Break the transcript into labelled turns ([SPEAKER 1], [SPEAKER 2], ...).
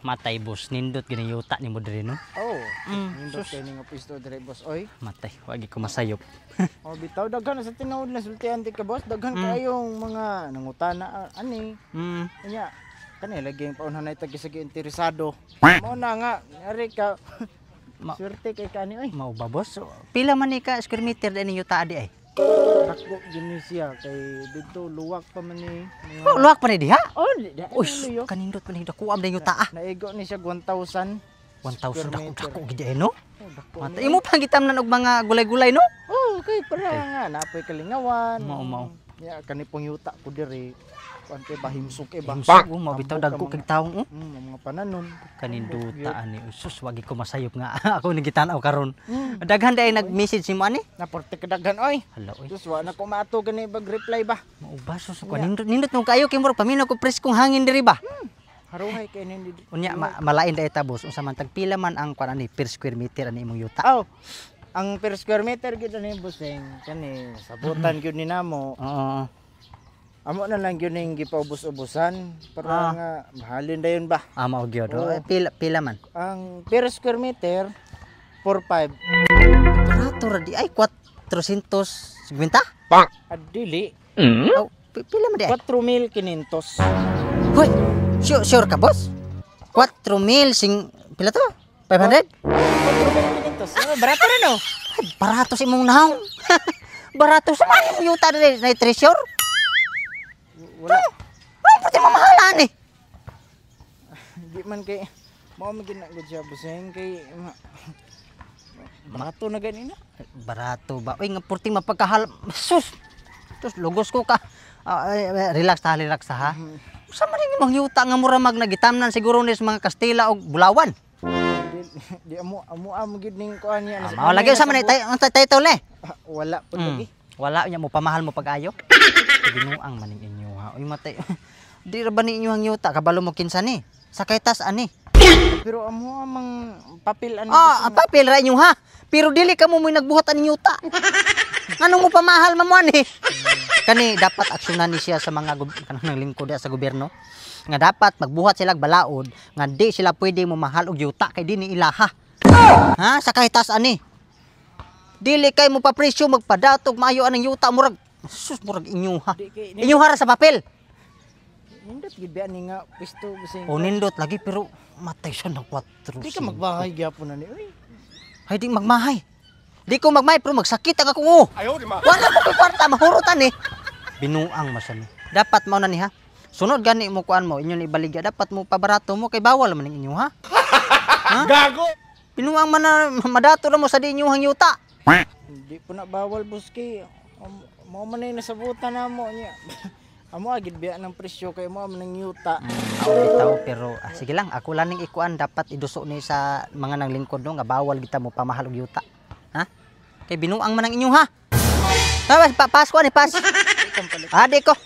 [SPEAKER 1] Matay boss, nindot gini yuta ni mo diri no.
[SPEAKER 2] Oh, nindot kay ning pwesto dire boss oy.
[SPEAKER 1] Matay, wagi ko masayop.
[SPEAKER 2] Oh, bitaw daghan sa tinuod na sultihan ka boss, daghan kayong mga nangutana ani. Nya kani lagi ang paunhan na tagi sige interesado. Mao na nga, ari ka. Swerte kay kani oy.
[SPEAKER 1] Mao ba boss? Pila man ni ka square meter din yuta adi ay?
[SPEAKER 2] Dako gini siya kay dito luwak pa man ni.
[SPEAKER 1] Oh, luwak pa ni diha?
[SPEAKER 2] Oh,
[SPEAKER 1] uy, kanindot pa ni dako am din yuta ah.
[SPEAKER 2] Naigo ni siya 1,000.
[SPEAKER 1] 1,000 dako gid ay no? Matay imo pang gitamnan og mga gulay-gulay no?
[SPEAKER 2] Oh, kay para nga napoy kalingawan.
[SPEAKER 1] Mao.
[SPEAKER 2] Ya kani pong yuta ko diri. Kuante bahimsok ba?
[SPEAKER 1] Mabitaw dagko kay tawo
[SPEAKER 2] mga pananon.
[SPEAKER 1] Kaninduta ani usus wagi ko masayop nga ako nagitanaw karon. Daghan day nag-message si mo ani?
[SPEAKER 2] Naporte ka daghan oy.
[SPEAKER 1] Hala oy.
[SPEAKER 2] Sus wa na ko maato gani bag-reply ba?
[SPEAKER 1] Mao ba sus ko nindot no kayo kay murag paminaw ko preskong hangin diri ba?
[SPEAKER 2] Haruhay kay nindi.
[SPEAKER 1] Unya malain day ta boss unsa man tagpila man ang kuan ani per square meter ani imong yuta.
[SPEAKER 2] Oh. Ang per square meter gid ani bossing kani sabutan gyud ni namo.
[SPEAKER 1] Oo.
[SPEAKER 2] Amo na lang yun yung gipaubos-ubusan para nga mahalin dayon ba?
[SPEAKER 1] Mao gyud. Pila man.
[SPEAKER 2] Ang per square meter 4.5.
[SPEAKER 1] Barato ra di ay 450.
[SPEAKER 2] Adili.
[SPEAKER 1] Oh, pila man di ay?
[SPEAKER 2] 4,500.
[SPEAKER 1] Hoy, sure ka boss? 4,000 sing pila to? 500?
[SPEAKER 2] 4,500. Barato na no?
[SPEAKER 1] Ay, barato si mong naong. Barato sa man yung yuta na treasure.
[SPEAKER 2] Wala.
[SPEAKER 1] Ang puti mamahalan eh.
[SPEAKER 2] Di man kay mao maginagod siya buseng kay barato na ganina.
[SPEAKER 1] Barato ba? Uy, nga puti mapagkahal. Sus. Tus lugos ko ka. Relax ha. Sa man imong yuta nga mura mag nagitamnan siguro ni sa mga Kastila og Bulawan.
[SPEAKER 2] Di amo gid ning kuan niya.
[SPEAKER 1] Mao lagi sa man ang title eh.
[SPEAKER 2] Wala pud lagi.
[SPEAKER 1] Wala nya mo pamahal mo pag-ayo. Ginuang maning inyo ha. Uy matay. Di ra ba ni inyo ang yuta kabalo mo kinsa ni? Sakay tas ani.
[SPEAKER 2] Pero amo amang papel ani.
[SPEAKER 1] Papel ra inyo ha. Pero dili ka mo nagbuhat ani yuta. Anong mo pamahal man mo ani? Kani dapat aksyonan ni siya sa mga kanang lingkod sa gobyerno. Nga dapat magbuhat sila balaod nga di sila pwede mo mahal og yuta kay dinhi ilaha. Ha? Sakay tas ani. Dili kay mo pa presyo magpadatog maayo anang yuta murag sus murag inyuha. Inyuha ra sa papel.
[SPEAKER 2] Nindot gid ba ni nga pisto busing.
[SPEAKER 1] O nindot lagi pero matay siya ng 4.
[SPEAKER 2] Di ka magbahay gyapon na ni. Uy.
[SPEAKER 1] Ay di magmahay. Di ko magmahay pero magsakit ang ako. Ayaw di ma. Wala ko kwarta mahurutan eh. Binuang masani. Dapat mao na ni ha. Sunod gani mo kuan mo inyo ni baligya dapat mo pabarato mo kay bawal man inyo ha. Ha? Gago. Binuang man na madato ra mo sa di inyo hang yuta.
[SPEAKER 2] Hindi po na bawal buski. Mao man ay nasabutan namo niya. Amo agid biya ng presyo kay mo man yuta.
[SPEAKER 1] Bitaw pero sige lang ako laning ikuan dapat iduso ni sa mga nanglingkod no nga bawal kita mo pamahal og yuta. Ha? Kay binuang man ang inyo ha. Pasko ni pas. Adi ko.